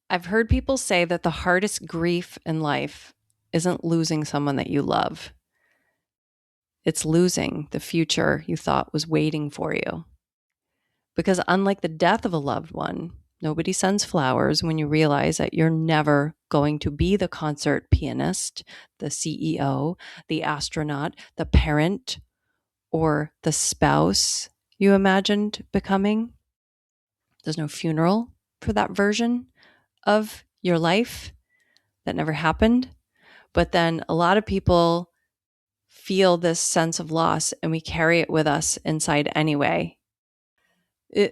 I've heard people say that the hardest grief in life isn't losing someone that you love. It's losing the future you thought was waiting for you. Because unlike the death of a loved one, nobody sends flowers when you realize that you're never going to be the concert pianist, the CEO, the astronaut, the parent, or the spouse you imagined becoming. There's no funeral for that version of your life that never happened. But then a lot of people feel this sense of loss and we carry it with us inside anyway.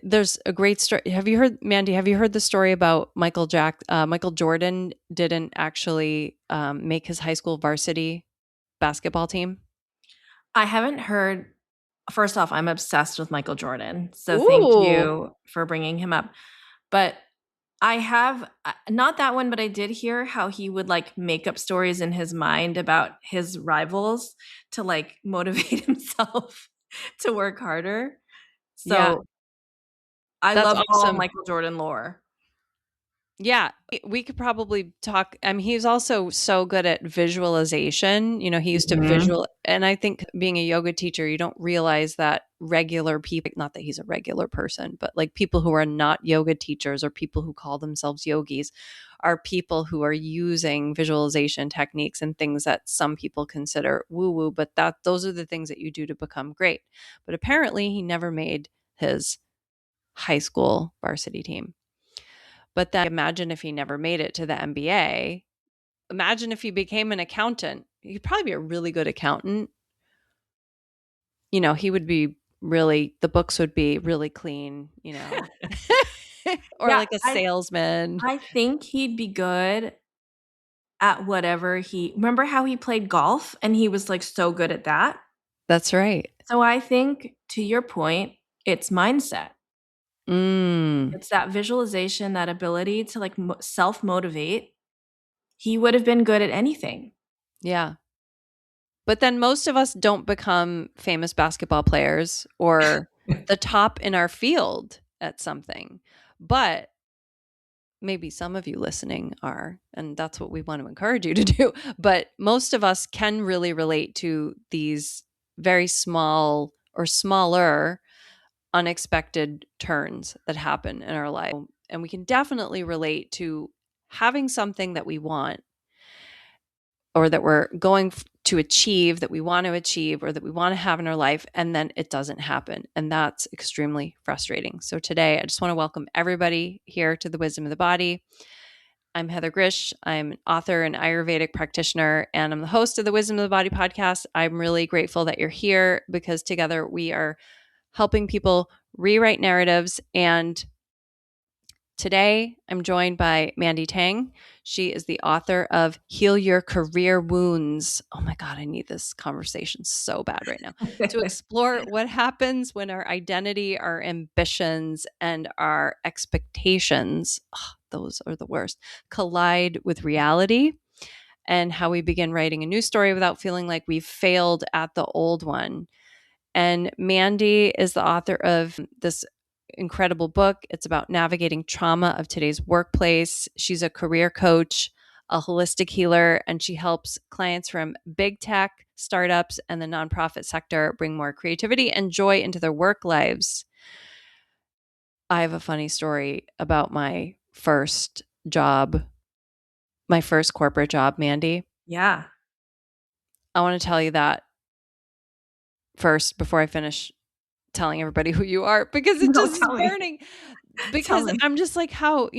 There's a great story. Have you heard, Mandy? Have you heard the story about Michael Jordan didn't actually make his high school varsity basketball team? I haven't heard. First off, I'm obsessed with Michael Jordan. So thank Ooh, you for bringing him up. But I have not that one, but I did hear how he would like make up stories in his mind about his rivals to like motivate himself to work harder. yeah, So I that's love all awesome. Michael Jordan lore. Yeah, we could probably talk. I mean, he's also so good at visualization. He used to Mhm. and I think being a yoga teacher, you don't realize that regular people, not that he's a regular person, but like people who are not yoga teachers or people who call themselves yogis are people who are using visualization techniques and things that some people consider woo woo, but those are the things that you do to become great. But apparently, he never made his high school varsity team. But then imagine if he never made it to the MBA. Imagine if he became an accountant. He'd probably be a really good accountant. He would be the books would be really clean, or Yeah, like a I salesman. I think he'd be good at whatever he remember how he played golf and he was like so good at that. That's right. So I think to your point, it's mindset. Mm, It's that visualization, that ability to like self motivate. He would have been good at anything. yeah. But then most of us don't become famous basketball players or the top in our field at something. But maybe some of you listening are, and that's what we want to encourage you to do. But most of us can really relate to these very small or smaller unexpected turns that happen in our life. And we can definitely relate to having something that we want or that we're going to achieve, that we want to achieve, or that we want to have in our life, and then it doesn't happen. And that's extremely frustrating. So today, I just want to welcome everybody here to the Wisdom of the Body. I'm Heather Grzych. I'm an author and Ayurvedic practitioner, and I'm the host of the Wisdom of the Body podcast. I'm really grateful that you're here because together we are helping people rewrite narratives. And today I'm joined by Mandy Tang. She is the author of Heal Your Career Wounds. Oh my God, I need this conversation so bad right now. To explore what happens when our identity, our ambitions, and our expectations, those are the worst, collide with reality, and how we begin writing a new story without feeling like we've failed at the old one. And Mandy is the author of this incredible book. It's about navigating trauma of today's workplace. She's a career coach, a holistic healer, and she helps clients from big tech, startups, and the nonprofit sector bring more creativity and joy into their work lives. I have a funny story about my first corporate job, Mandy. Yeah. I want to tell you that first before I finish telling everybody who you are because it No, just is tell me. burning. Tell Because me. I'm just like, how,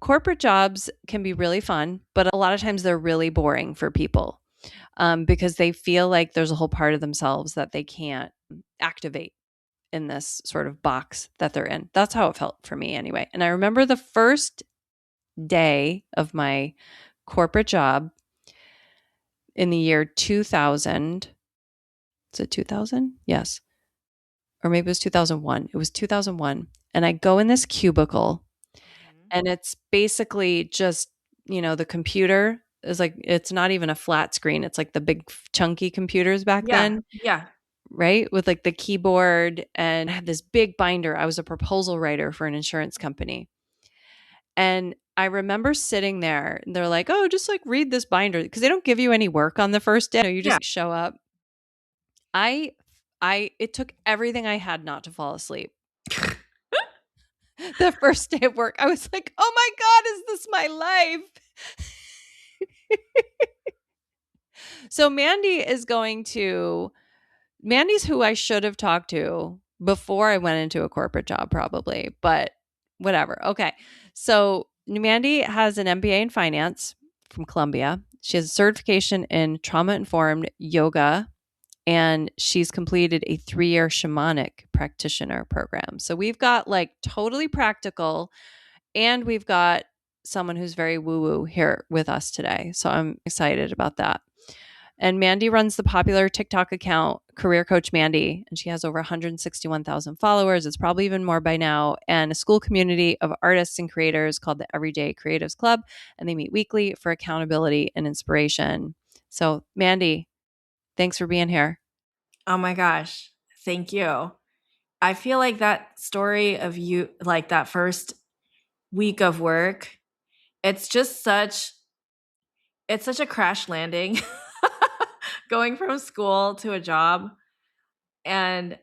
corporate jobs can be really fun, but a lot of times they're really boring for people because they feel like there's a whole part of themselves that they can't activate in this sort of box that they're in. That's how it felt for me anyway. And I remember the first day of my corporate job in the year 2000. Is it 2000? Yes. Or maybe it was 2001. It was 2001. And I go in this cubicle and it's basically just, the computer is like, it's not even a flat screen. It's like the big chunky computers back Yeah. then, Yeah. right? With like the keyboard, and I had this big binder. I was a proposal writer for an insurance company. And I remember sitting there and they're like, oh, just like read this binder because they don't give you any work on the first day. You Yeah. just show up. It took everything I had not to fall asleep. The first day of work, I was like, oh my God, is this my life? So Mandy's who I should have talked to before I went into a corporate job, probably, but whatever. Okay. So Mandy has an MBA in finance from Columbia. She has a certification in trauma informed yoga, and she's completed a 3-year shamanic practitioner program. So we've got like totally practical, and we've got someone who's very woo woo here with us today. So I'm excited about that. And Mandy runs the popular TikTok account Career Coach Mandy, and she has over 161,000 followers. It's probably even more by now, and a school community of artists and creators called the Everyday Creatives Club, and they meet weekly for accountability and inspiration. So, Mandy, thanks for being here. Oh my gosh. Thank you. I feel like that story of you, like that first week of work, it's such a crash landing going from school to a job. And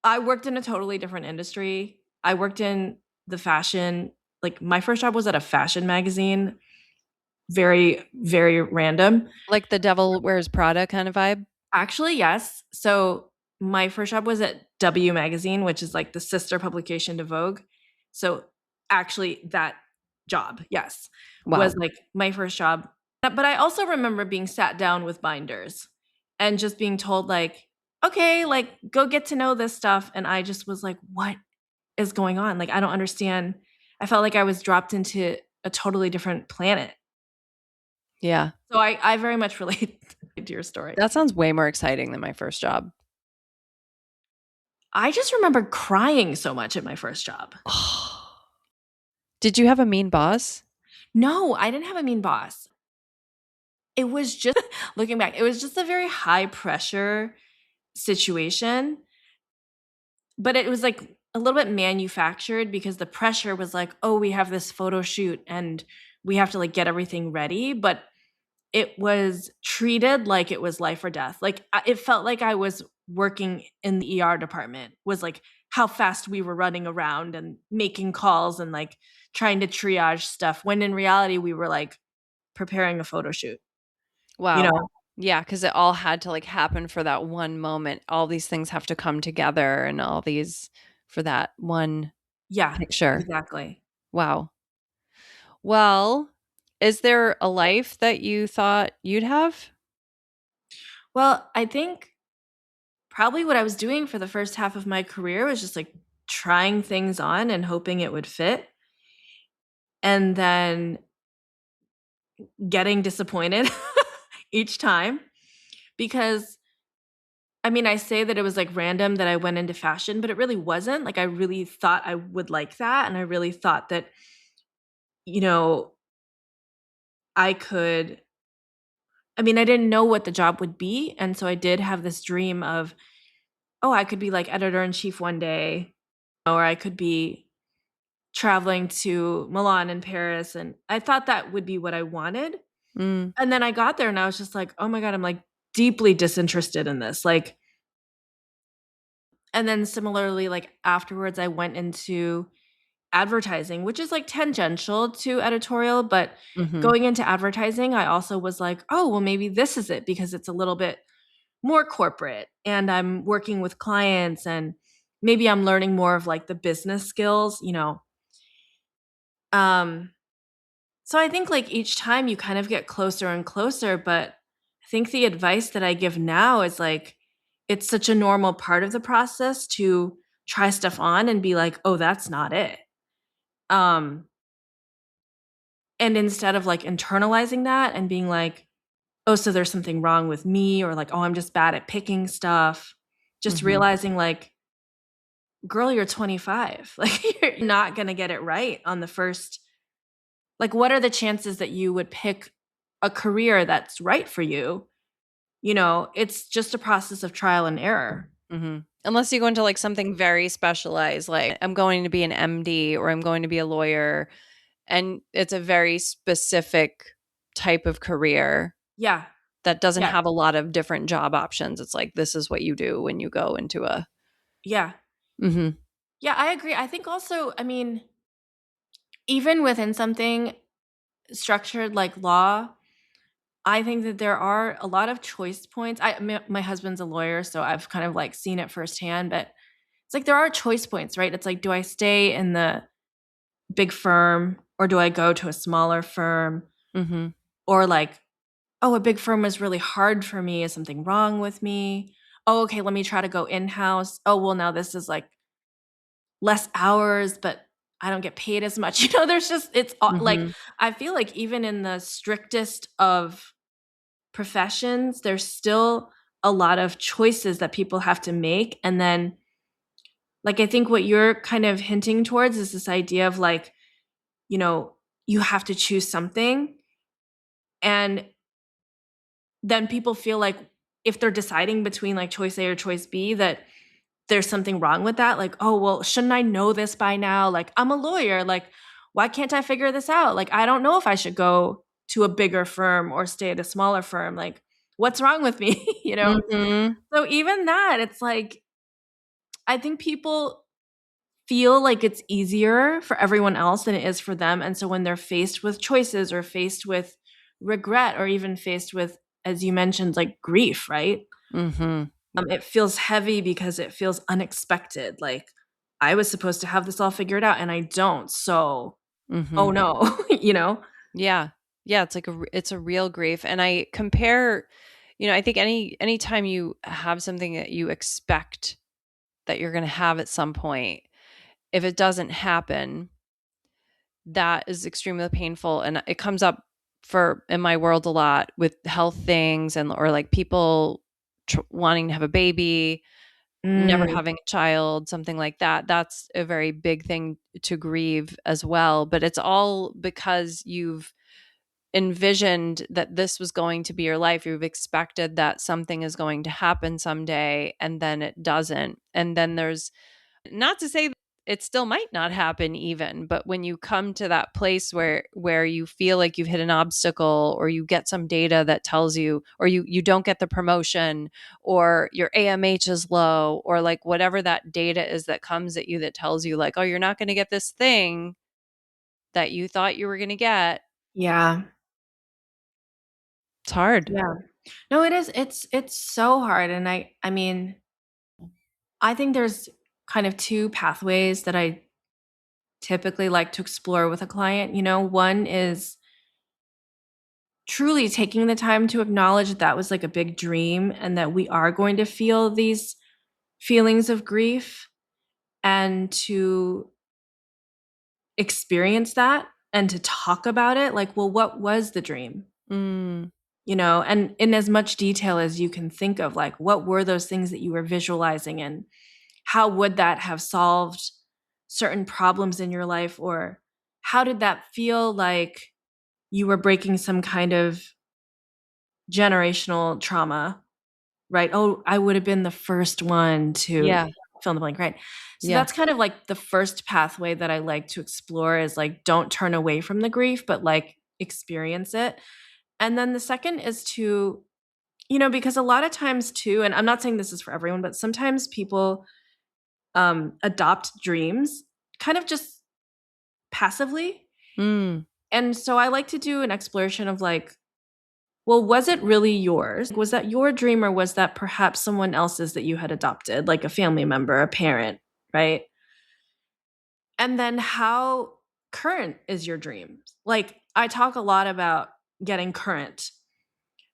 I worked in a totally different industry. I worked in the fashion, like my first job was at a fashion magazine, very, very random. Like the Devil Wears Prada kind of vibe? Actually, yes. So my first job was at W Magazine, which is like the sister publication to Vogue. So actually, that job, yes, Wow. was like my first job. But I also remember being sat down with binders and just being told, like, okay, like, go get to know this stuff. And I just was like, what is going on? Like, I don't understand. I felt like I was dropped into a totally different planet. Yeah. So I very much relate to your story. That sounds way more exciting than my first job. I just remember crying so much at my first job. Did you have a mean boss? No, I didn't have a mean boss. It was just, looking back, it was just a very high pressure situation. But it was like a little bit manufactured because the pressure was like, oh, we have this photo shoot and we have to like get everything ready. But it was treated like it was life or death. Like it felt like I was working in the ER department, was like how fast we were running around and making calls and like trying to triage stuff, when in reality we were like preparing a photo shoot. Wow. You know? Yeah, because it all had to like happen for that one moment. All these things have to come together, and all these for that one picture. Exactly. Wow. Well, is there a life that you thought you'd have? Well, I think probably what I was doing for the first half of my career was just like trying things on and hoping it would fit. And then getting disappointed each time, because I mean, I say that it was like random that I went into fashion, but it really wasn't. Like I really thought I would like that, and I really thought that, you know, I could, I mean, I didn't know what the job would be, and so I did have this dream of, oh, I could be like editor in chief one day, or I could be traveling to Milan and Paris, and I thought that would be what I wanted. Mm. And then I got there and I was just like, oh my God, I'm like deeply disinterested in this. Like, and then similarly, like afterwards, I went into advertising, which is like tangential to editorial, but Mhm. going into advertising, I also was like, oh, well, maybe this is it because it's a little bit more corporate and I'm working with clients and maybe I'm learning more of like the business skills, you know. So I think like each time you kind of get closer and closer, but I think the advice that I give now is like, it's such a normal part of the process to try stuff on and be like, oh, that's not it. And instead of like internalizing that and being like, oh, so there's something wrong with me, or like, oh, I'm just bad at picking stuff, just Mhm. realizing like, girl, you're 25. Like you're not going to get it right on the first. Like, what are the chances that you would pick a career that's right for you? You know, it's just a process of trial and error. Mhm. Unless you go into like something very specialized, like I'm going to be an MD or I'm going to be a lawyer, And it's a very specific type of career Yeah. that doesn't Yeah. have a lot of different job options. It's like, this is what you do when you go into a. Yeah. Mhm. Yeah, I agree. I think also, I mean, even within something structured like law, I think that there are a lot of choice points. My husband's a lawyer, so I've kind of like seen it firsthand, but it's like there are choice points, right? It's like, do I stay in the big firm or do I go to a smaller firm? Mhm. Or like, oh, a big firm was really hard for me. Is something wrong with me? Oh, okay, let me try to go in-house. Oh, well, now this is like less hours, but I don't get paid as much. There's just, like, Mhm. I feel like even in the strictest of professions, there's still a lot of choices that people have to make. And then, like, I think what you're kind of hinting towards is this idea of like, you know, you have to choose something. And then people feel like if they're deciding between like choice A or choice B, that there's something wrong with that. Like, oh, well, shouldn't I know this by now? Like, I'm a lawyer. Like, why can't I figure this out? Like, I don't know if I should go to a bigger firm or stay at a smaller firm. Like, what's wrong with me? Mhm. So even that, it's like, I think people feel like it's easier for everyone else than it is for them. And so when they're faced with choices or faced with regret or even faced with, as you mentioned, like grief, right? Mhm. It feels heavy because it feels unexpected. Like I was supposed to have this all figured out and I don't. So, oh Mhm. no, Yeah. Yeah, it's like it's a real grief, and I compare, I think anytime you have something that you expect that you're going to have at some point, if it doesn't happen, that is extremely painful, and it comes up for in my world a lot with health things, and or like people wanting to have a baby, never Mm, having a child, something like that. That's a very big thing to grieve as well, but it's all because you've envisioned that this was going to be your life. You've expected that something is going to happen someday, and then it doesn't. And then there's, not to say it still might not happen even, but when you come to that place where you feel like you've hit an obstacle, or you get some data that tells you, or you don't get the promotion, or your AMH is low, or like whatever that data is that comes at you that tells you like, oh, you're not going to get this thing that you thought you were going to get. yeah. It's hard. Yeah. No, it is. It's so hard. And I mean, I think there's kind of two pathways that I typically like to explore with a client. One is truly taking the time to acknowledge that that was like a big dream and that we are going to feel these feelings of grief and to experience that and to talk about it. Like, well, what was the dream? Mm, And in as much detail as you can think of, like, what were those things that you were visualizing and how would that have solved certain problems in your life? Or how did that feel like you were breaking some kind of generational trauma, right? Oh, I would have been the first one to yeah. fill in the blank, right? So Yeah. that's kind of like the first pathway that I like to explore is like, don't turn away from the grief, but like experience it. And then the second is to, because a lot of times too, and I'm not saying this is for everyone, but sometimes people adopt dreams kind of just passively. Mm, And so I like to do an exploration of like, well, was it really yours? Was that your dream or was that perhaps someone else's that you had adopted, like a family member, a parent, right? And then how current is your dream? Like I talk a lot about getting current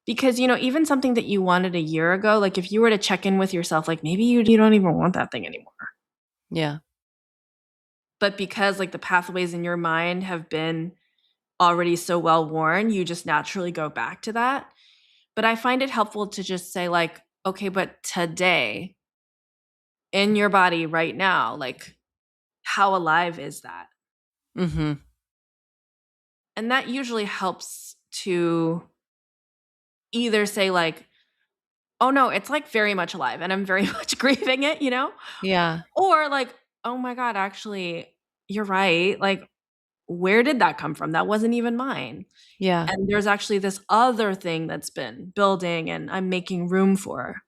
because, even something that you wanted a year ago, like if you were to check in with yourself, like maybe you don't even want that thing anymore. yeah. But because like the pathways in your mind have been already so well worn, you just naturally go back to that. But I find it helpful to just say, like, okay, but today in your body right now, like, how alive is that? Mhm. And that usually helps to either say, like, oh no, it's like very much alive and I'm very much grieving it. Yeah. Or like, oh my God, actually, you're right. Like, where did that come from? That wasn't even mine. Yeah. And there's actually this other thing that's been building and I'm making room for.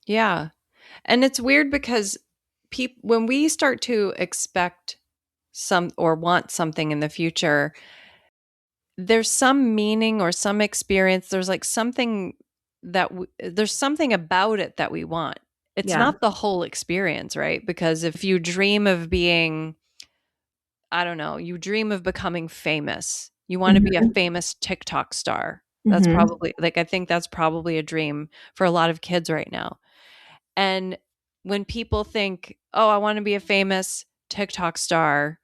Yeah. And it's weird because when we start to expect some or want something in the future, there's some meaning or some experience. There's like something there's something about it that we want. It's Yeah. not the whole experience, right? Because if you dream of being, I don't know, you dream of becoming famous, you want to be a Mhm. famous TikTok star. That's Mhm. probably like, I think that's probably a dream for a lot of kids right now. And when people think, oh, I want to be a famous TikTok star,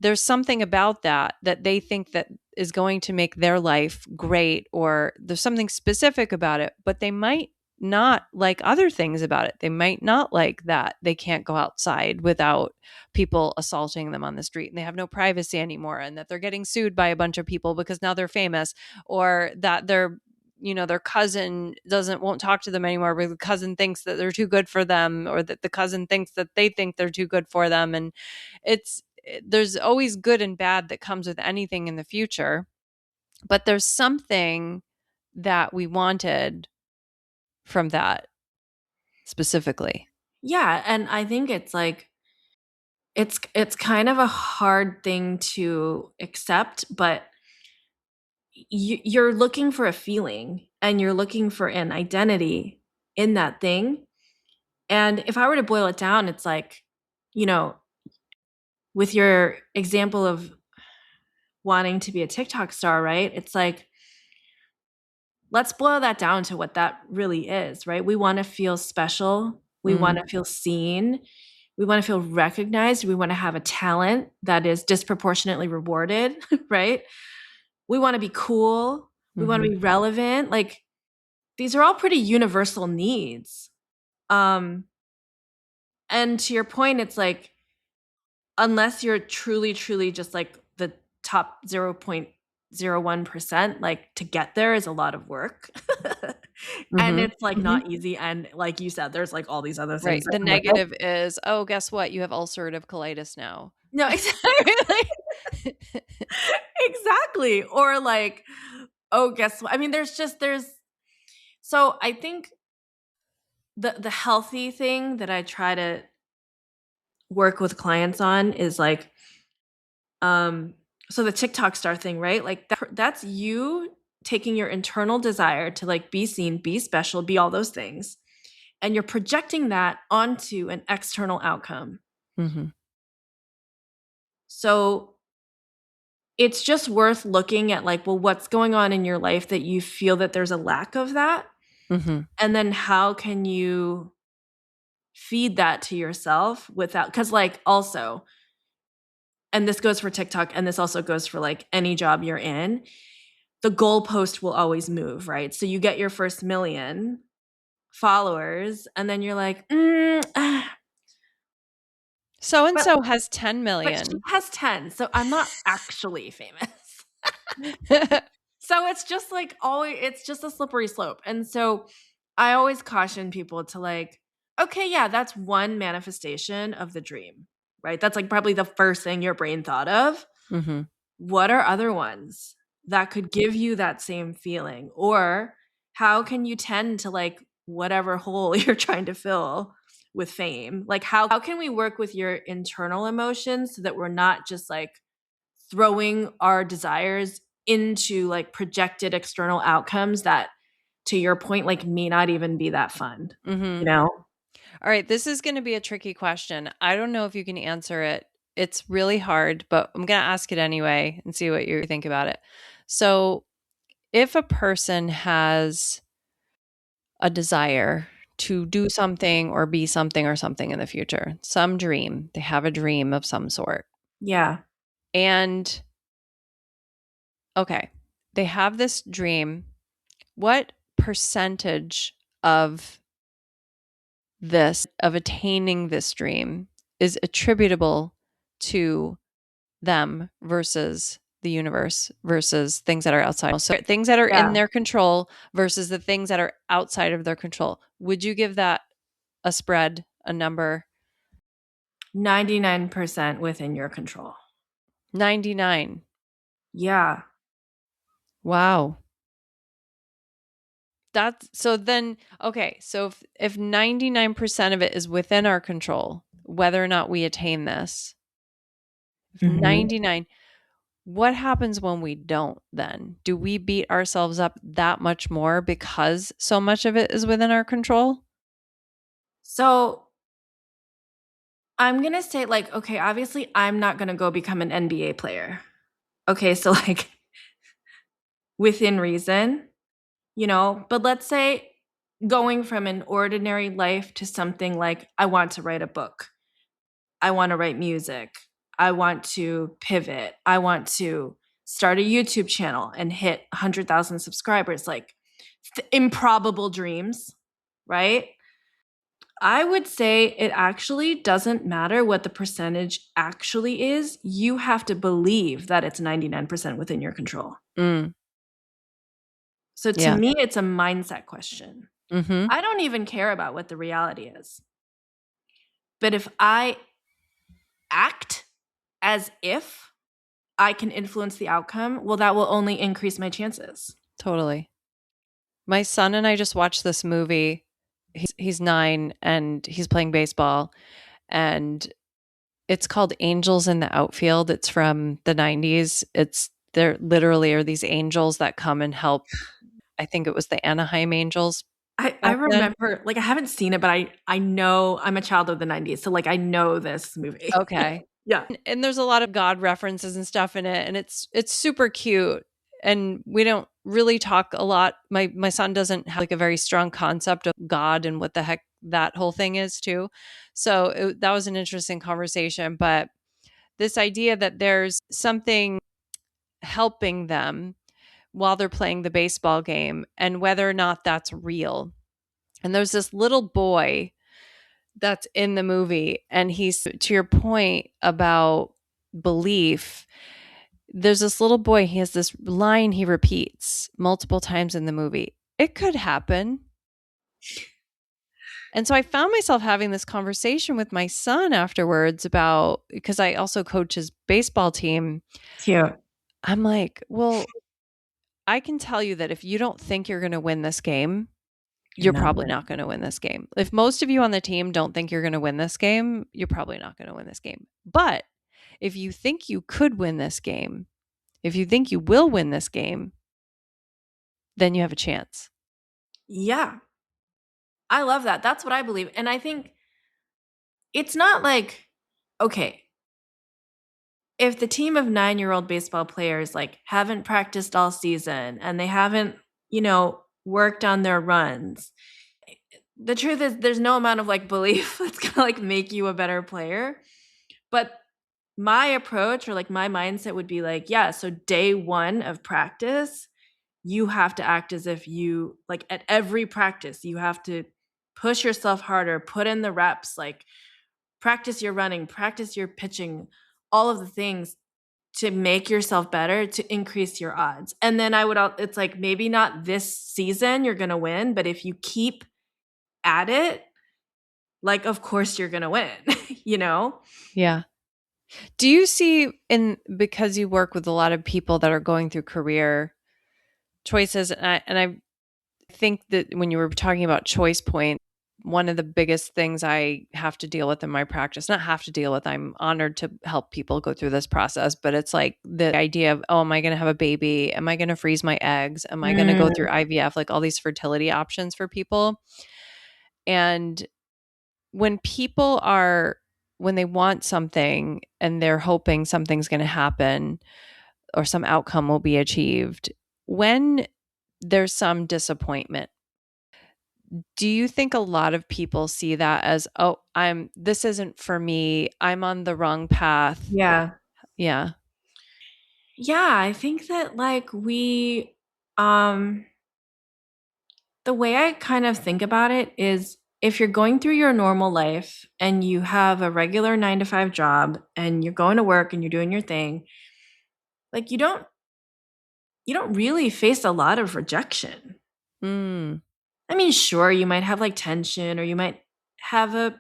there's something about that they think that is going to make their life great, or there's something specific about it, but they might not like other things about it. They might not like that they can't go outside without people assaulting them on the street, and they have no privacy anymore, and that they're getting sued by a bunch of people because now they're famous, or that their cousin won't talk to them anymore because the cousin thinks that they're too good for them, or that the cousin thinks that they think they're too good for them. And there's always good and bad that comes with anything in the future, but there's something that we wanted from that specifically. Yeah, and I think it's like it's kind of a hard thing to accept, but you're looking for a feeling and you're looking for an identity in that thing. And if I were to boil it down, it's like, you know, with your example of wanting to be a TikTok star, right? It's like, let's boil that down to what that really is, right? We want to feel special. We want Mm, to feel seen. We want to feel recognized. We want to have a talent that is disproportionately rewarded, right? We want to be cool. We want to mhm. be relevant. Like these are all pretty universal needs. Um, and to your point, it's like, unless you're truly, truly just like the top 0.01%, like to get there is a lot of work. And Mhm. it's like Mhm. not easy. And like you said, there's like all these other things Right. that The come with it. negative is, oh, guess what? You have ulcerative colitis now. No, exactly. Or like, oh, guess what? I mean, there's so I think the healthy thing that I try to work with clients on is like, um, so the TikTok star thing, right? Like that's you taking your internal desire to like be seen, be special, be all those things, and you're projecting that onto an external outcome. Mhm. So it's just worth looking at like, well, what's going on in your life that you feel that there's a lack of that? Mhm. And then how can you feed that to yourself without, because like also, and this goes for TikTok and this also goes for like any job you're in, the goalpost will always move, right? So you get your first million followers and then you're like, So and but so has 10 she million. has 10, so I'm not actually famous. So it's just like always, it's just a slippery slope. And so I always caution people to like, okay, yeah, that's one manifestation of the dream, right? That's like probably the first thing your brain thought of. Mhm. What are other ones that could give you that same feeling? Or how can you tend to like whatever hole you're trying to fill with fame? Like, how can we work with your internal emotions so that we're not just like throwing our desires into like projected external outcomes that, to your point, like may not even be that fun, you Mhm. know? All right, this is going to be a tricky question. I don't know if you can answer it. It's really hard, but I'm going to ask it anyway and see what you think about it. So, if a person has a desire to do something or be something or something in the future, some dream, they have a dream of some sort. Yeah. And okay, they have this dream. What percentage of of attaining this dream is attributable to them versus the universe versus things that are outside? So things that are in Yeah. their control versus the things that are outside of their control. Would you give that a spread, a number? 99% within your control. 99. Yeah. Wow. That's so then okay, so if 99% of it is within our control, whether or not we attain this, if Mhm. 99, what happens when we don't then? Do we beat ourselves up that much more because so much of it is within our control? So I'm going to say, like, okay, obviously I'm not going to go become an NBA player. Okay, so like within reason, but let's say going from an ordinary life to something like I want to write a book. I want to write music. I want to pivot. I want to start a YouTube channel and hit 100,000 subscribers, like improbable dreams, right? I would say it actually doesn't matter what the percentage actually is. You have to believe that it's 99% within your control. Mm, So to yeah. me, it's a mindset question. Mhm. I don't even care about what the reality is. But if I act as if I can influence the outcome, well, that will only increase my chances. Totally. My son and I just watched this movie. He's 9 and he's playing baseball, and it's called Angels in the Outfield. It's from the 90s. It's there literally are these angels that come and help. I think it was the Anaheim Angels I back then. remember, like, I haven't seen it, but I know I'm a child of the 90s. So, like, I know this movie. Okay. Yeah. And there's a lot of God references and stuff in it, and it's super cute. And we don't really talk a lot. My son doesn't have like a very strong concept of God and what the heck that whole thing is too. So that was an interesting conversation. But this idea that there's something helping them while they're playing the baseball game, and whether or not that's real. And there's this little boy that's in the movie, and he's, to your point about belief, there's this little boy, he has this line he repeats multiple times in the movie: it could happen. And so I found myself having this conversation with my son afterwards about, because I also coach his baseball team. Cute. I'm like, well, I can tell you that if you don't think you're going to win this game, You're you're not. probably not going to win this game. If most of you on the team don't think you're going to win this game, you're probably not going to win this game. But if you think you could win this game, if you think you will win this game, then you have a chance. Yeah. I love that. That's what I believe. And I think it's not like, okay, if the team of 9-year-old baseball players like haven't practiced all season and they haven't, worked on their runs, the truth is there's no amount of like belief that's gonna like make you a better player. But my approach or like my mindset would be like, yeah, so day one of practice, you have to act as if you like at every practice, you have to push yourself harder, put in the reps, like practice your running, practice your pitching, all of the things to make yourself better, to increase your odds. And then it's like maybe not this season you're going to win, but if you keep at it, like of course you're going to win, you know? Yeah. Do you see, in because you work with a lot of people that are going through career choices, and I think that when you were talking about choice point, one of the biggest things I have to deal with in my practice, not have to deal with, I'm honored to help people go through this process, but it's like the idea of, oh, am I going to have a baby? Am I going to freeze my eggs? Am I going to go through IVF? Like all these fertility options for people. And when people are, when they want something and they're hoping something's going to happen or some outcome will be achieved, when there's some disappointment, do you think a lot of people see that as, oh, this isn't for me, I'm on the wrong path? Yeah. Yeah. Yeah, I think that like um the way I kind of think about it is if you're going through your normal life and you have a regular 9 to 5 job and you're going to work and you're doing your thing, like you don't really face a lot of rejection. Mm. I mean, sure, you might have like tension or you might have a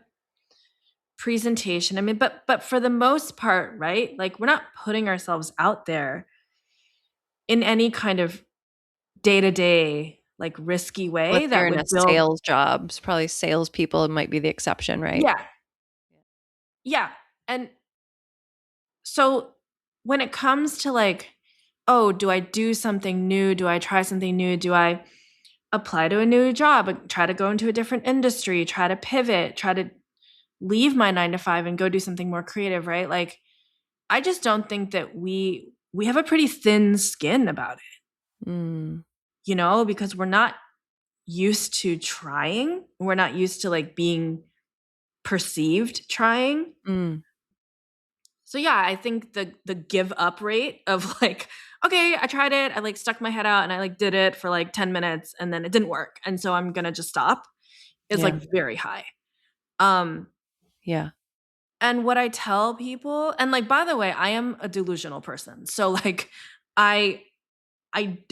presentation. I mean, but for the most part, right? Like we're not putting ourselves out there in any kind of day-to-day like risky Unless way you're that in a would build. sales job, probably salespeople might be the exception, right? Yeah. Yeah. And so when it comes to like, oh, do I do something new? Do I try something new? Do I apply to a new job, try to go into a different industry, try to pivot, try to leave my 9 to 5 and go do something more creative, right? Like I just don't think that we have a pretty thin skin about it, because we're not used to trying. We're not used to like being perceived trying. Mm. So yeah, I think the give up rate of like, okay, I tried it, I like stuck my head out and I like did it for like 10 minutes and then it didn't work. And so I'm gonna just stop is Yeah. like very high. Um Yeah. and what I tell people, and like by the way, I am a delusional person. So like I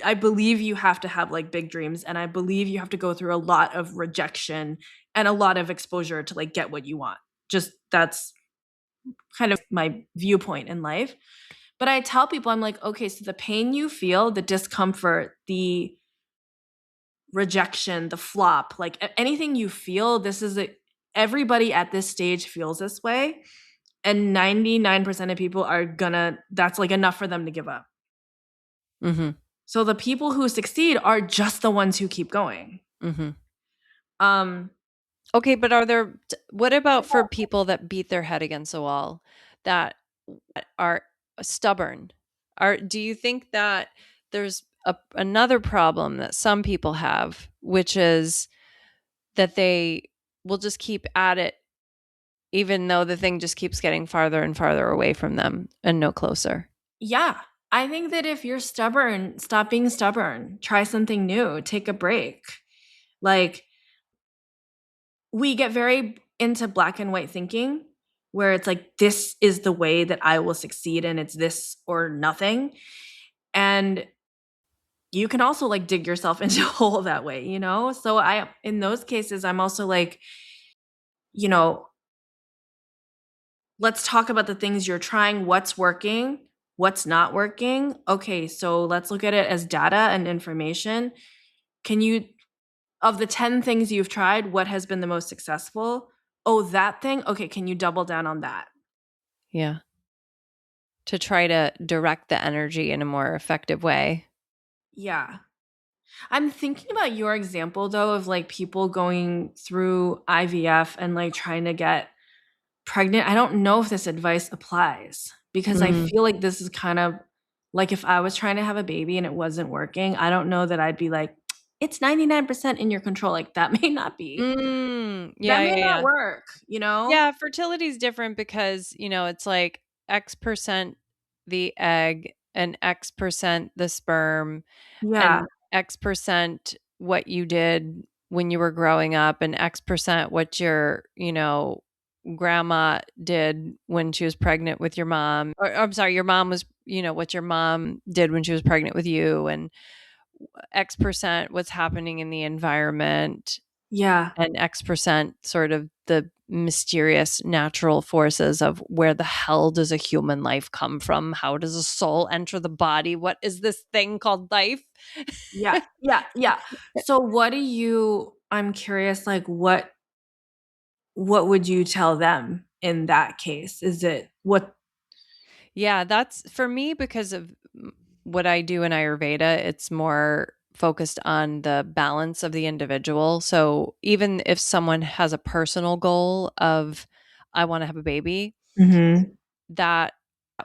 I believe you have to have like big dreams and I believe you have to go through a lot of rejection and a lot of exposure to like get what you want. Just that's kind of my viewpoint in life. But I tell people, I'm like, okay, so the pain you feel, the discomfort, the rejection, the flop, like anything you feel, everybody at this stage feels this way. And 99% of people are that's like enough for them to give up. Mm-hmm. So the people who succeed are just the ones who keep going. Mm-hmm. Um, Okay, but what about for people that beat their head against the wall, that are stubborn? Do you think that there's another problem that some people have, which is that they will just keep at it, even though the thing just keeps getting farther and farther away from them and no closer? yeah. I think that if you're stubborn, stop being stubborn. Try something new. Take a break. Like, we get very into black and white thinking where it's like, this is the way that I will succeed and it's this or nothing. And you can also like dig yourself into a hole that way, So in those cases, I'm also like, you know, let's talk about the things you're trying, what's working, what's not working. Okay, so let's look at it as data and information. Of the 10 things you've tried, what has been the most successful? Oh, that thing? Okay, can you double down on that? Yeah. To try to direct the energy in a more effective way. Yeah. I'm thinking about your example though of like people going through IVF and like trying to get pregnant. I don't know if this advice applies because I feel like this is kind of like if I was trying to have a baby and it wasn't working, I don't know that I'd be like, it's 99% in your control. Like that may not be. Yeah, That may yeah, not yeah. work, Yeah, fertility is different because, it's like X% the egg and X% the sperm Yeah. and X% what you did when you were growing up and X% what your, grandma did when she was pregnant with your mom. Or I'm sorry, your mom was, what your mom did when she was pregnant with you, and X% what's happening in the environment, Yeah. and X% sort of the mysterious natural forces of where the hell does a human life come from? How does a soul enter the body? What is this thing called life? Yeah. Yeah. Yeah. So I'm curious, like what would you tell them in that case? Is it what? Yeah, that's for me because of what I do in Ayurveda. It's more focused on the balance of the individual. So even if someone has a personal goal of, I want to have a baby, Mm-hmm. that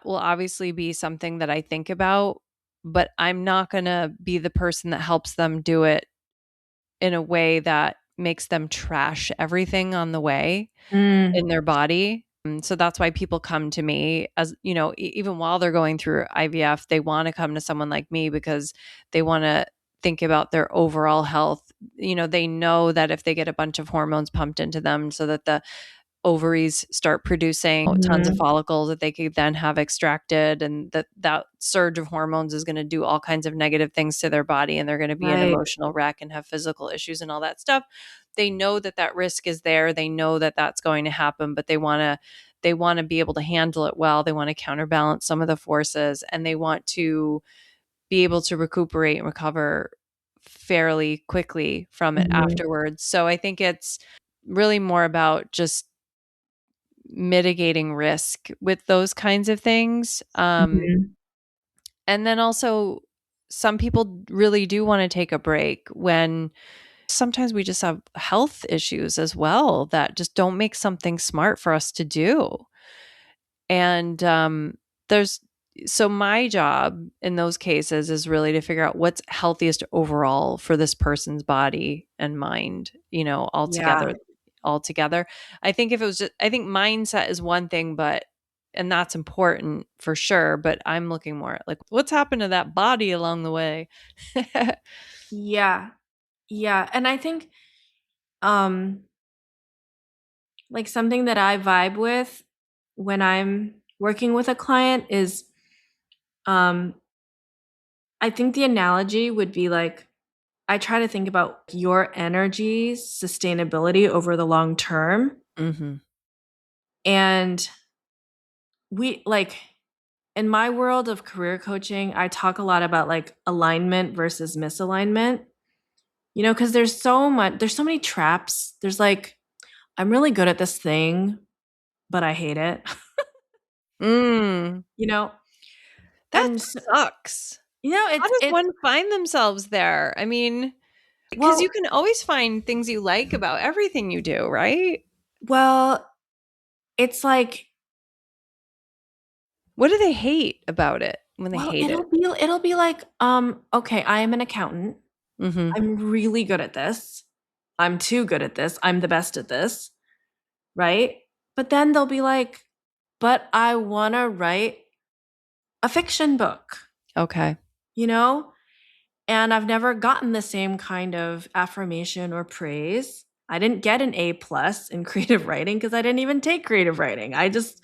will obviously be something that I think about, but I'm not going to be the person that helps them do it in a way that makes them trash everything on the way Mm. in their body. So that's why people come to me, as even while they're going through IVF, they want to come to someone like me because they want to think about their overall health. They know that if they get a bunch of hormones pumped into them so that the ovaries start producing tons of follicles that they could then have extracted, and that surge of hormones is going to do all kinds of negative things to their body, and they're going to be an Right. emotional wreck and have physical issues and all that stuff. They know that risk is there. They know that that's going to happen, but they want to be able to handle it well. They want to counterbalance some of the forces, and they want to be able to recuperate and recover fairly quickly from it afterwards. So I think it's really more about just mitigating risk with those kinds of things. Mhm. And then also, some people really do want to take a break when sometimes we just have health issues as well that just don't make something smart for us to do. And there's so my job in those cases is really to figure out what's healthiest overall for this person's body and mind, Yeah. altogether. I think if it was just, I think mindset is one thing, and that's important for sure. But I'm looking more at like what's happened to that body along the way. Yeah. Yeah. And I think um like something that I vibe with when I'm working with a client is um I think the analogy would be like I try to think about your energy sustainability over the long term. Hmm. And we like in my world of career coaching, I talk a lot about like alignment versus misalignment. Because there's so many traps. There's like, I'm really good at this thing, but I hate it. Mm, you know, that and sucks. How does it's one find themselves there? I mean, because you well, can always find things you like about everything you do, right? well, it's like, What do they hate about it when they well, hate it? it'll be like, okay, I am an accountant. Mhm. I'm really good at this. I'm too good at this. I'm the best at this, right? But then they'll be like, but I want to write a fiction book, Okay. you know? And I've never gotten the same kind of affirmation or praise. I didn't get an A plus in creative writing because I didn't even take creative writing. I just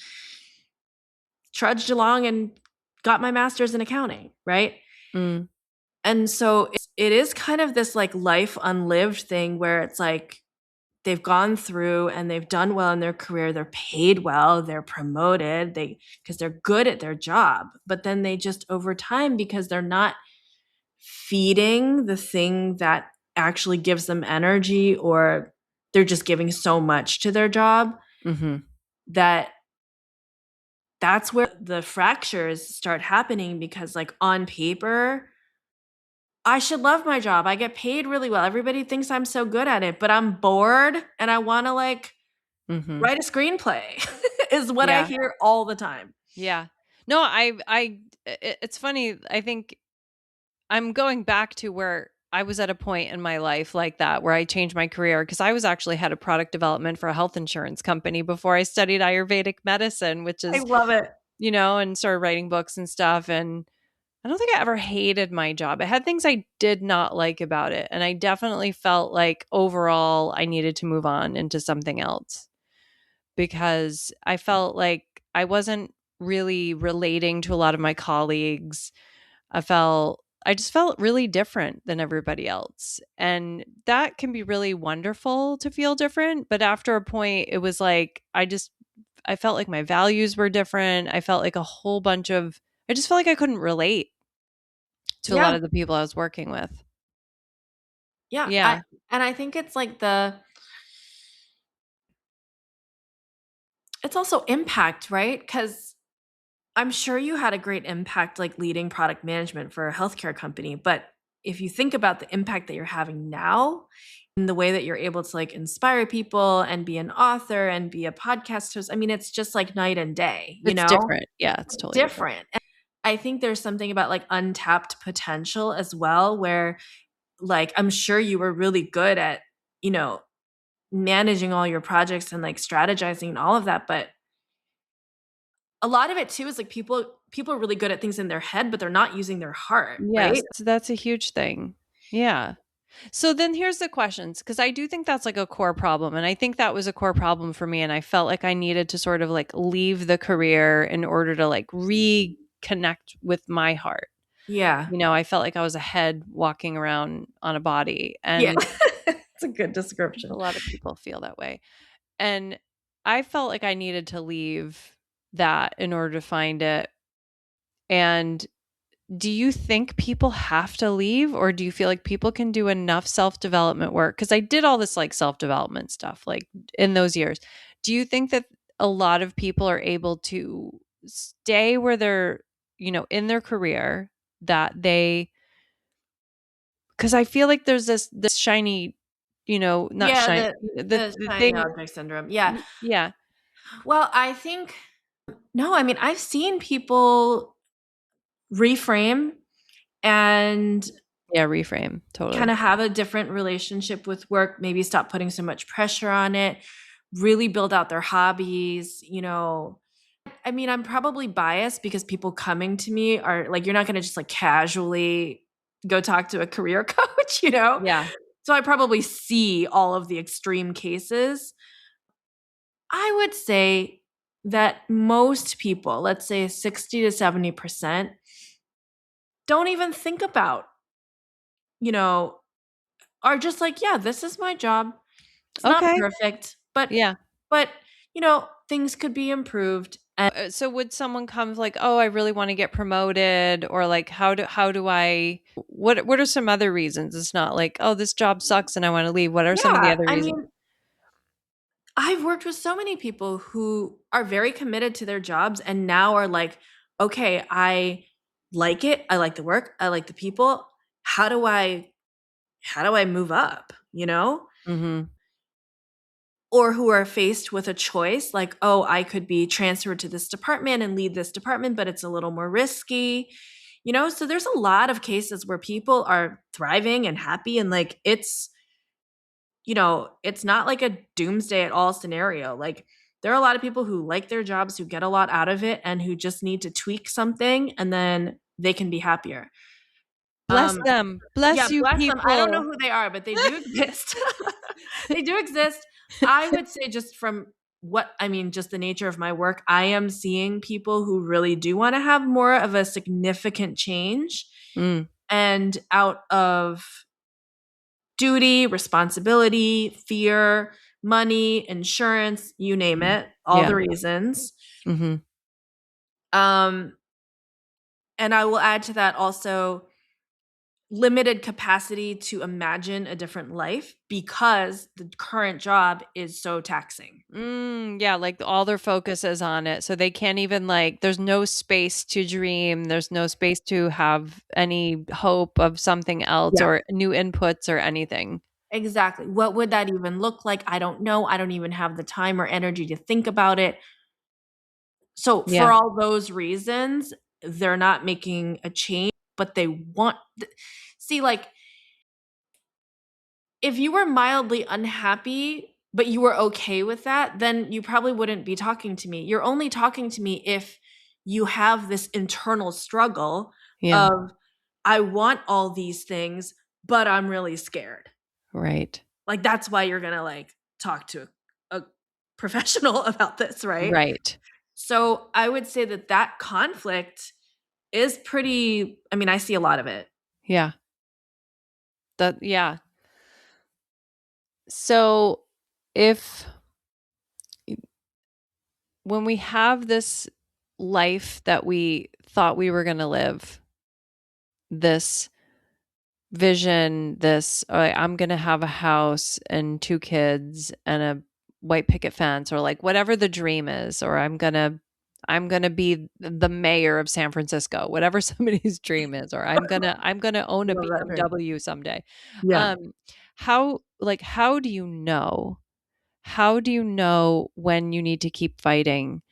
trudged along and got my master's in accounting, right? Mm. And so it is kind of this like life unlived thing where it's like they've gone through and they've done well in their career, they're paid well, they're promoted, because they're good at their job. But then they just over time, because they're not feeding the thing that actually gives them energy, or they're just giving so much to their job Mhm. that that's where the fractures start happening. Because like on paper I should love my job, I get paid really well, everybody thinks I'm so good at it, but I'm bored and I want to like Mhm. write a screenplay is what I Yeah. hear all the time. Yeah. No, it's funny. I think I'm going back to where I was at a point in my life like that where I changed my career because I was actually head of product development for a health insurance company before I studied Ayurvedic medicine, which I is, love it. and started writing books and stuff. And I don't think I ever hated my job. It had things I did not like about it. And I definitely felt like overall I needed to move on into something else because I felt like I wasn't really relating to a lot of my colleagues. I just felt really different than everybody else. And that can be really wonderful to feel different. But after a point, it was like, I felt like my values were different. I felt like I just felt like I couldn't relate to a lot Yeah. of the people I was working with. Yeah. Yeah. And I think it's like it's also impact, right? Because I'm sure you had a great impact like leading product management for a healthcare company. But if you think about the impact that you're having now, in the way that you're able to like inspire people and be an author and be a podcast host, I mean, it's just like night and day, It's different. Yeah, it's totally different. different. And I think there's something about like untapped potential as well, where like I'm sure you were really good at, you know, managing all your projects and like strategizing and all of that. But a lot of it too is like people are really good at things in their head, but they're not using their heart, right? Yes, that's a huge thing. Yeah. So then here's the questions, because I do think that's like a core problem. And I think that was a core problem for me. And I felt like I needed to sort of like leave the career in order to like reconnect with my heart. Yeah. You know, I felt like I was a head walking around on a body. Yeah. And It's a good I think a description. lot of people feel that way. And I felt like I needed to leave that in order to find it. And do you think people have to leave, or do you feel like people can do enough self-development work? Because I did all this like self-development stuff like in those years. Do you think that a lot of people are able to stay where they're, you know, in their career, that they, because I feel like there's this shiny, you know, not Yeah, shiny, the the shiny thing. object syndrome. Yeah. Yeah. Well, I think no, I mean, I've seen people reframe and Yeah, reframe. kind Totally. of have a different relationship with work, maybe stop putting so much pressure on it, really build out their hobbies, you know. I mean, I'm probably biased because people coming to me are like, you're not going to just like casually go talk to a career coach, you know? Yeah. So I probably see all of the extreme cases. I would say that most people, let's say 60 to 70%, don't even think about, you know, are just like, yeah, this is my job. It's not Okay. perfect, but Yeah. but you know, things could be improved. And So would someone come like, "Oh, I really want to get promoted," or like, how do I, what are some other reasons? It's not like, "Oh, this job sucks and I want to leave." What are some of the yeah, other I reasons? mean, I've worked with so many people who are very committed to their jobs and now are like, okay, I like it. I like the work. I like the people. How do I move up, you know? Mhm. Or who are faced with a choice like, oh, I could be transferred to this department and lead this department, but it's a little more risky. You know, so there's a lot of cases where people are thriving and happy and like it's, you know, it's not like a doomsday at all scenario. Like there are a lot of people who like their jobs, who get a lot out of it and who just need to tweak something and then they can be happier. Bless Um them. yeah, Bless you bless them. I don't know people. who they are, but they do exist. They do exist. I would say just from what I mean, just the nature of my work, I am seeing people who really do want to have more of a significant change Mm, and out of duty, responsibility, fear, money, insurance, you name mhm. it, all Yeah. the reasons. Mhm. Um, and I will add to that also limited capacity to imagine a different life because the current job is so taxing. Yeah, like all their focus is on it. So they can't even like, there's no space to dream. There's no space to have any hope of something else Yeah. or new inputs or anything. Exactly. What would that even look like? I don't know. I don't even have the time or energy to think about it. So, for Yeah. all those reasons, they're not making a change, but they want see like if you were mildly unhappy, but you were okay with that, then you probably wouldn't be talking to me. You're only talking to me if you have this internal struggle Yeah. of I want all these things, but I'm really scared. Right. Like that's why you're going to like talk to a professional about this, right? Right. So, I would say that that conflict is pretty I mean, I see a lot of it. Yeah. Yeah. So if when we have this life that we thought we were going to live, this vision, this, I'm going to have a house and two kids and a white picket fence, or like whatever the dream is, or I'm going to be the mayor of San Francisco, whatever somebody's dream is, or I'm going to own a Love that phrase. BMW someday. Yeah. Um how do you know? How do you know when you need to keep fighting,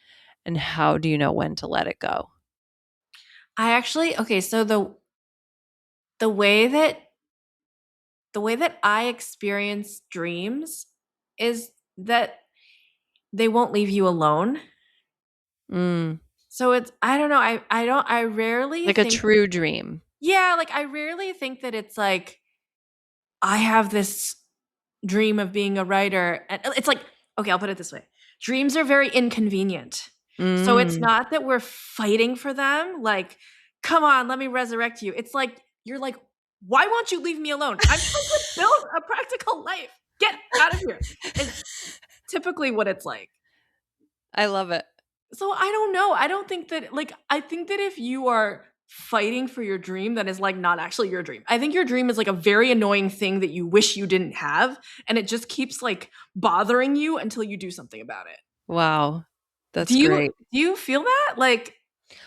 and how do you know when to let it go? I actually okay, so the way that the way that I experience dreams is that they won't leave you alone. Mm, So it's I don't know, I rarely like a think true dream. yeah, like I rarely think that it's like I have this dream of being a writer. And it's like, okay, I'll put it this way. Dreams are very inconvenient. So it's Mm. not that we're fighting for them. Like, come on, let me resurrect you. It's like, you're like, why won't you leave me alone? I'm trying to build a practical life. Get out of here. It's typically what it's like. I love it. So I don't know. I don't think that, like, I think that if you are fighting for your dream, that is like not actually your dream. I think your dream is like a very annoying thing that you wish you didn't have. And it just keeps like bothering you until you do something about it. Wow. That's Do you great. do you feel that? Like,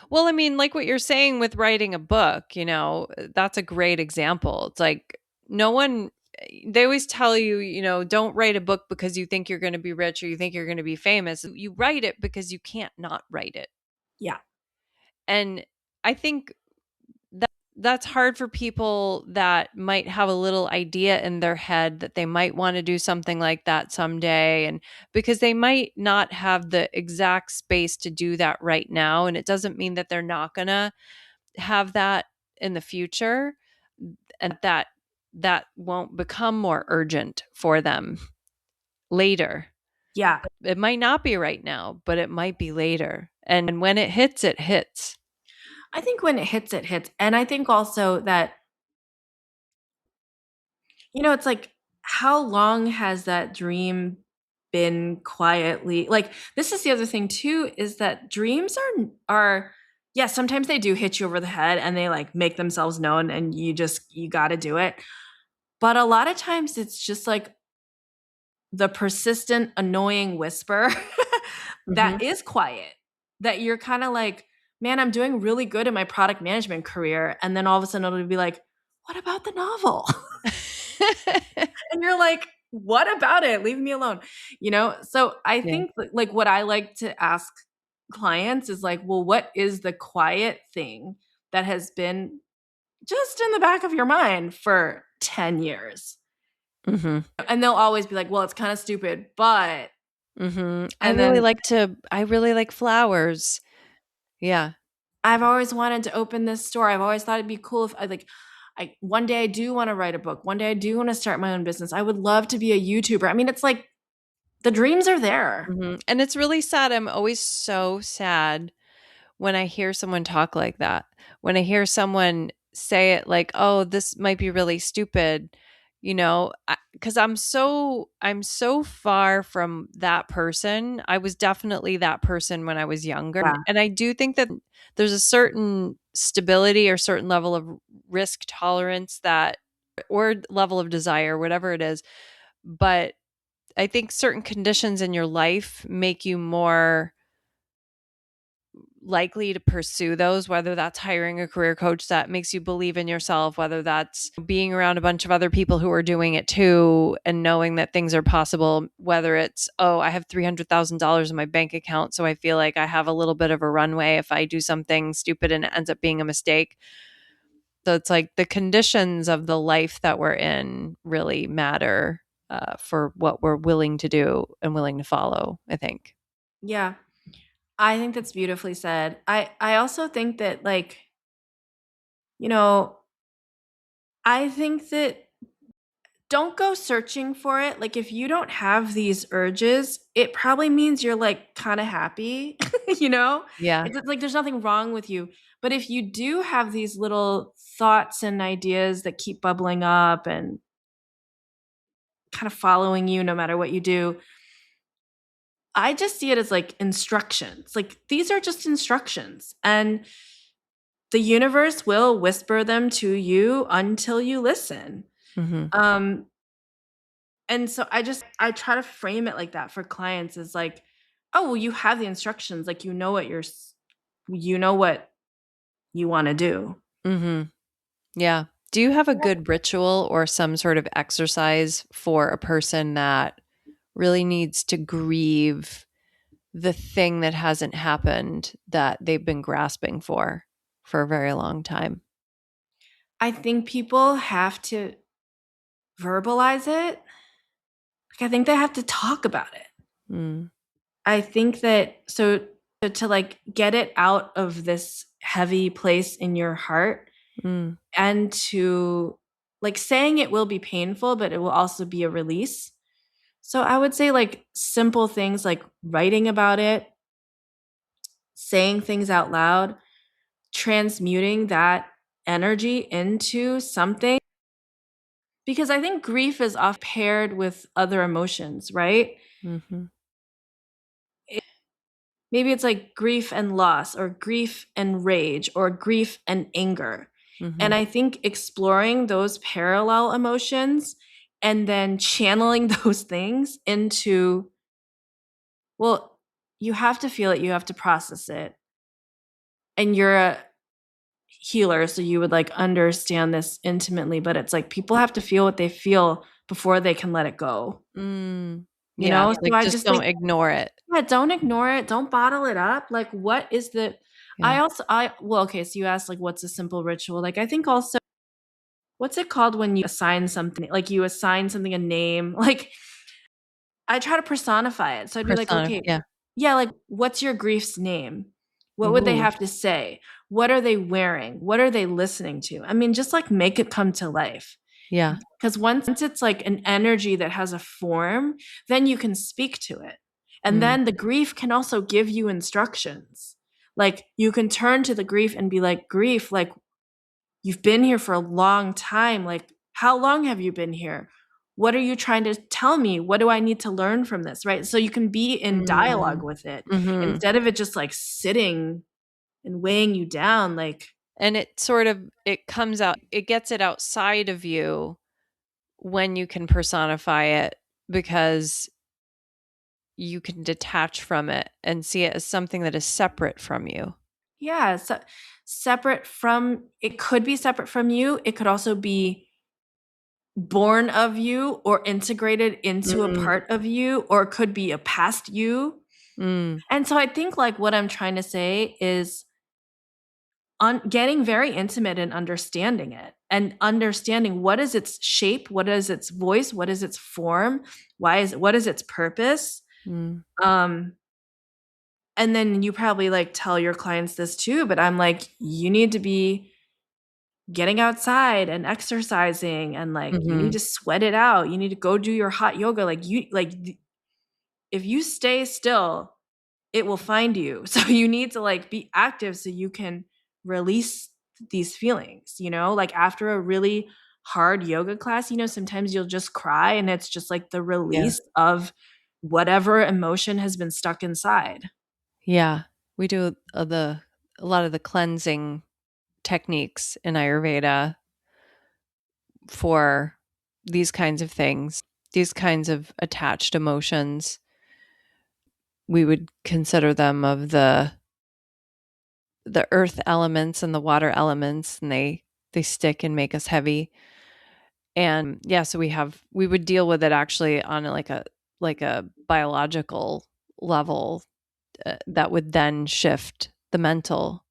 Well, I mean, like what you're saying with writing a book, that's a great example. It's like no one, they always tell you, don't write a book because you think you're going to be rich or you think you're going to be famous. You write it because you can't not write it. yeah. And I think that's hard for people that might have a little idea in their head that they might want to do something like that someday, and because they might not have the exact space to do that right now, and it doesn't mean that they're not going to have that in the future, and that won't become more urgent for them later. Yeah. It might not be right now, but it might be later, and when it hits, it hits. I think when it hits, it hits. And I think also that, it's like, how long has that dream been quietly, like, this is the other thing too, is that dreams are yeah, sometimes they do hit you over the head and they like make themselves known and you got to do it. But a lot of times it's just like the persistent annoying whisper Hmm. that is quiet, that you're kind of like, man, I'm doing really good in my product management career, and then all of a sudden it'll be like, what about the novel? And you're like, what about it? Leave me alone. So I Yeah. think like what I like to ask clients is like, well, what is the quiet thing that has been just in the back of your mind for 10 years? Hmm. And they'll always be like, well, it's kind of stupid, but, Hmm. and then I really like flowers. Yeah. I've always wanted to open this store. I've always thought it'd be cool if I one day I do want to write a book. One day I do want to start my own business. I would love to be a YouTuber. I mean, it's like the dreams are there. And it's really sad. I'm always so sad when I hear someone talk like that. When I hear someone say it like, "Oh, this might be really stupid," because I'm so far from that person. I was definitely that person when I was younger, Yeah. and I do think that there's a certain stability or certain level of risk tolerance that, or level of desire, whatever it is, but I think certain conditions in your life make you more likely to pursue those, whether that's hiring a career coach that makes you believe in yourself, whether that's being around a bunch of other people who are doing it too and knowing that things are possible, whether it's, oh, I have $300,000 in my bank account, so I feel like I have a little bit of a runway if I do something stupid and it ends up being a mistake. So it's like the conditions of the life that we're in really matter for what we're willing to do and willing to follow, I think. Yeah. I think that's beautifully said. I also think that, like, you know, I think that don't go searching for it. Like, if you don't have these urges, it probably means you're like kind of happy, you know? Yeah. It's like there's nothing wrong with you. But if you do have these little thoughts and ideas that keep bubbling up and kind of following you no matter what you do, I just see it as like instructions. Like, these are just instructions. And the universe will whisper them to you until you listen. Hmm. Um, and so I try to frame it like that for clients, is like, oh, well, you have the instructions. Like, you know what you want to do. Hmm. Yeah. Do you have a good ritual or some sort of exercise for a person that really needs to grieve the thing that hasn't happened that they've been grasping for a very long time? I think people have to verbalize it. Like, I think they have to talk about it. Mm. I think that, to like get it out of this heavy place in your heart, Mm. and to like saying it will be painful, but it will also be a release. So I would say like simple things like writing about it, saying things out loud, transmuting that energy into something. Because I think grief is often paired with other emotions, right? Mm-hmm. Maybe it's like grief and loss, or grief and rage, or grief and anger. Mm-hmm. And I think exploring those parallel emotions and then channeling those things into, well, you have to feel it, you have to process it. And you're a healer, so you would like understand this intimately, but it's like people have to feel what they feel before they can let it go. Mm. You Yeah. know? So Like I just just don't think, ignore it. yeah, don't ignore it. Don't bottle it up. Like, what is the, Yeah. well, okay, so you asked, like, what's a simple ritual? Like, I think also, what's it called when you assign something, like, you assign something a name? Like, I try to personify it. So I'd be like, Persona. okay, Yeah. yeah, like, what's your grief's name? What would they Ooh. have to say? What are they wearing? What are they listening to? I mean, just like make it come to life. Yeah. Because once it's like an energy that has a form, then you can speak to it. And Mm. then the grief can also give you instructions. Like you can turn to the grief and be like, grief, like you've been here for a long time. Like, how long have you been here? What are you trying to tell me? What do I need to learn from this? Right. So you can be in Mm. dialogue with it Mm-hmm. instead of it just like sitting and weighing you down. Like, And it sort of it comes out, it gets it outside of you when you can personify it, because you can detach from it and see it as something that is separate from you. yeah, so separate from, it could be separate from you. It could also be born of you or integrated into a Mm. part of you, or it could be a past you. Mm. And so I think like what I'm trying to say is getting very intimate and understanding it, and understanding what is its shape, what is its voice, what is its form, what is its purpose. Mm. um and then you probably like tell your clients this too, but I'm like, you need to be getting outside and exercising, and like you need Mhm. to sweat it out, you need to go do your hot yoga. Like you like if you stay still, it will find you. So you need to like be active so you can release these feelings, like after a really hard yoga class, sometimes you'll just cry, and it's just like the Yeah. release of whatever emotion has been stuck inside. Yeah. We do a lot of the cleansing techniques in Ayurveda for these kinds of things, these kinds of attached emotions. We would consider them of the earth elements and the water elements, and they stick and make us heavy. And yeah, so we would deal with it actually on like a biological level, that would then shift the mental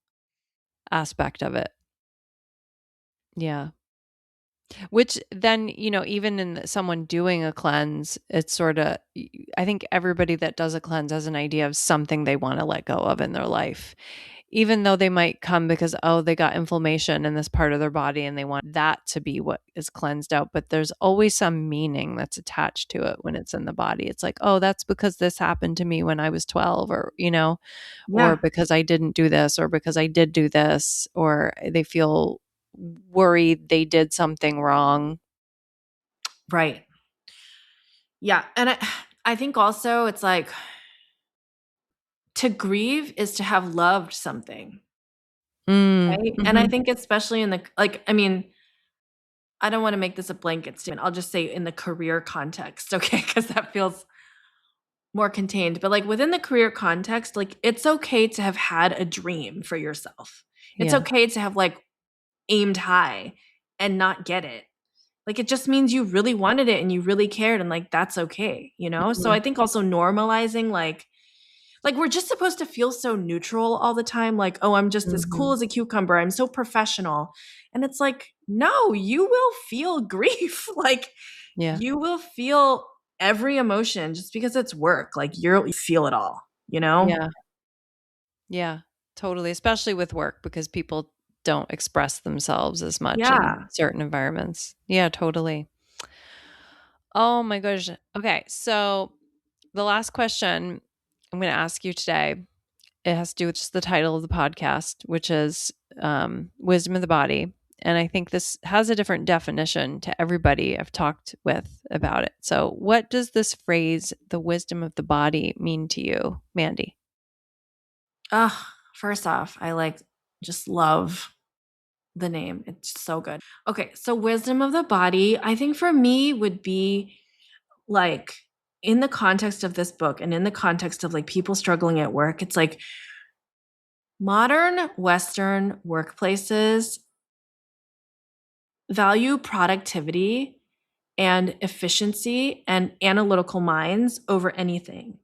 aspect of it. Yeah. Which then, even in someone doing a cleanse, it's sort of, I think everybody that does a cleanse has an idea of something they want to let go of in their life. Even though they might come because, oh, they got inflammation in this part of their body and they want that to be what is cleansed out. But there's always some meaning that's attached to it when it's in the body. It's like, oh, that's because this happened to me when I was 12, or Yeah, because I didn't do this, or because I did do this, or they feel worried they did something wrong. right. Yeah, and I think also it's like, to grieve is to have loved something, Mm, right? And I mhm. think especially in the, like, I mean, I don't want to make this a blanket statement. I'll just say in the career context, okay? Because that feels more contained. But like within the career context, like it's okay to have had a dream for yourself. It's Yeah. okay to have like aimed high and not get it. Like it just means you really wanted it and you really cared, and like that's okay? So Mhm. I think also normalizing like we're just supposed to feel so neutral all the time, like, oh, I'm just as cool Mhm. as a cucumber, I'm so professional. And it's like, no, you will feel grief. Like Yeah. you will feel every emotion just because it's work. Like you feel it all. Yeah. Yeah. Totally, especially with work, because people don't express themselves as much in Yeah. certain environments. Yeah, totally. Oh my gosh. Okay. So the last question I'm going to ask you today, it has to do with just the title of the podcast, which is Wisdom of the Body. And I think this has a different definition to everybody I've talked with about it. So, what does this phrase, the wisdom of the body, mean to you, Mandy? First off, I just love the name. It's so good. Okay, so wisdom of the body, I think for me would be like in the context of this book and in the context of like people struggling at work, it's like modern Western workplaces value productivity and efficiency and analytical minds over anything.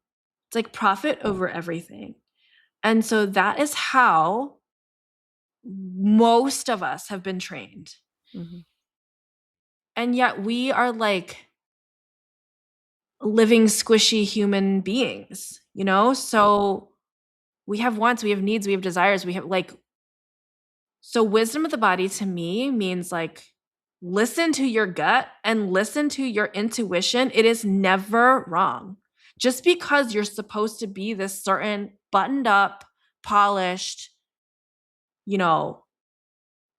It's like profit over everything. And so that is how most of us have been trained. Mm-hmm. And yet we are like living squishy human beings, you know? So we have wants, we have needs, we have desires, we have like, so wisdom of the body to me means like listen to your gut and listen to your intuition. It is never wrong. Just because you're supposed to be this certain buttoned up, polished, you know,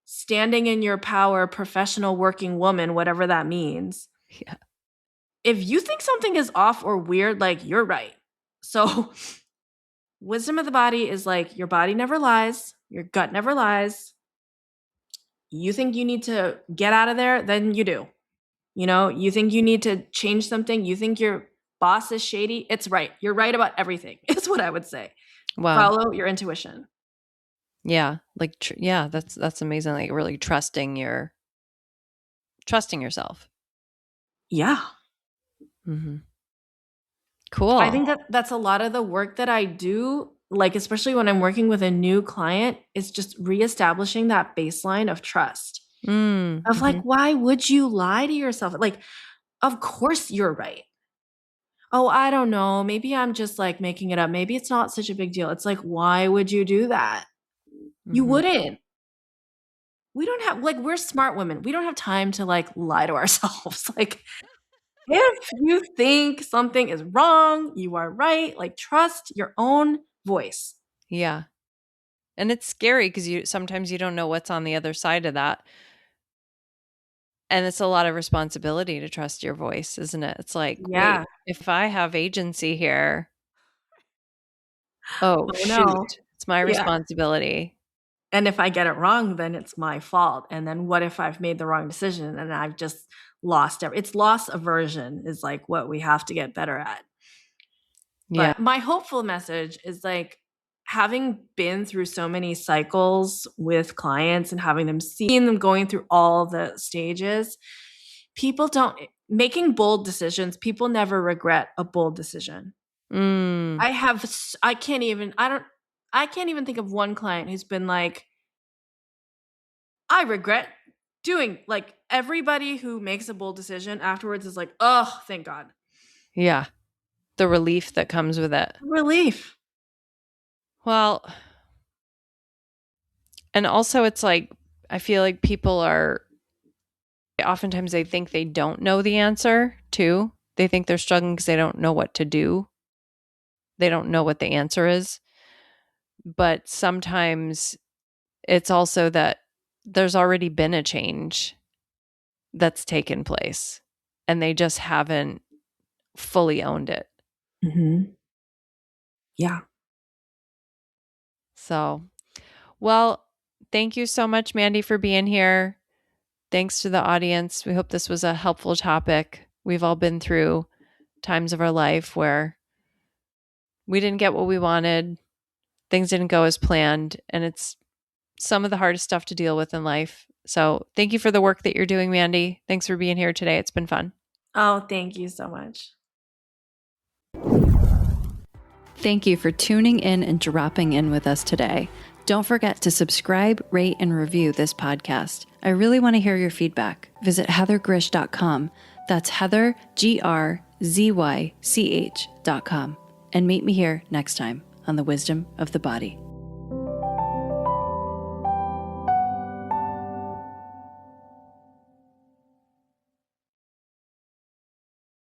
standing in your power, professional working woman, whatever that means. Yeah. If you think something is off or weird, like you're right. So, wisdom of the body is like your body never lies, your gut never lies. You think you need to get out of there, then you do. You know, you think you need to change something, you think your boss is shady, it's right. You're right about everything, is what I would say. Wow. Follow your intuition. Yeah. Like, yeah, that's amazing. Like really trusting yourself. Yeah. Mm-hmm. I Cool. think that that's a lot of the work that I do, like especially when I'm working with a new client, is just reestablishing that baseline of trust. Of like, Mm-hmm. why would you lie to yourself? Like, of course you're right. Oh, I don't know. Maybe I'm just like making it up. Maybe it's not such a big deal. It's like, why would you do that? You Mm-hmm. wouldn't. We don't have, like, we're smart women. We don't have time to like lie to ourselves. Like, if you think something is wrong, you are right. Like, trust your own voice. Yeah. And it's scary because sometimes you don't know what's on the other side of that. And it's a lot of responsibility to trust your voice, isn't it? It's like, wait, Yeah. if I have agency here, oh Oh no. shoot, it's my Yeah. responsibility. And if I get it wrong, then it's my fault. And then what if I've made the wrong decision and I've just lost it's loss aversion is like what we have to get better at. Yeah. But my hopeful message is like having been through so many cycles with clients and having them seeing them going through all the stages, people don't making bold decisions, people never regret a bold decision. Mm, I can't even think of one client who's been like, I regret doing, like everybody who makes a bold decision afterwards is like, oh, thank God. yeah. The relief that comes with it. Relief. Well, and also it's like, I feel like people are, oftentimes they think they don't know the answer too. They think they're struggling because they don't know what to do. They don't know what the answer is. But sometimes it's also that there's already been a change that's taken place and they just haven't fully owned it. Mm-hmm. Yeah. So, well, thank you so much, Mandy, for being here. Thanks to the audience. We hope this was a helpful topic. We've all been through times of our life where we didn't get what we wanted, things didn't go as planned, and it's some of the hardest stuff to deal with in life. So, thank you for the work that you're doing, Mandy. Thanks for being here today. It's been fun. Oh, thank you so much. Thank you for tuning in and dropping in with us today. Don't forget to subscribe, rate, and review this podcast. I really want to hear your feedback. Visit heathergrzych.com. That's Heather, GRZYCH.com. And meet me here next time on The Wisdom of the Body.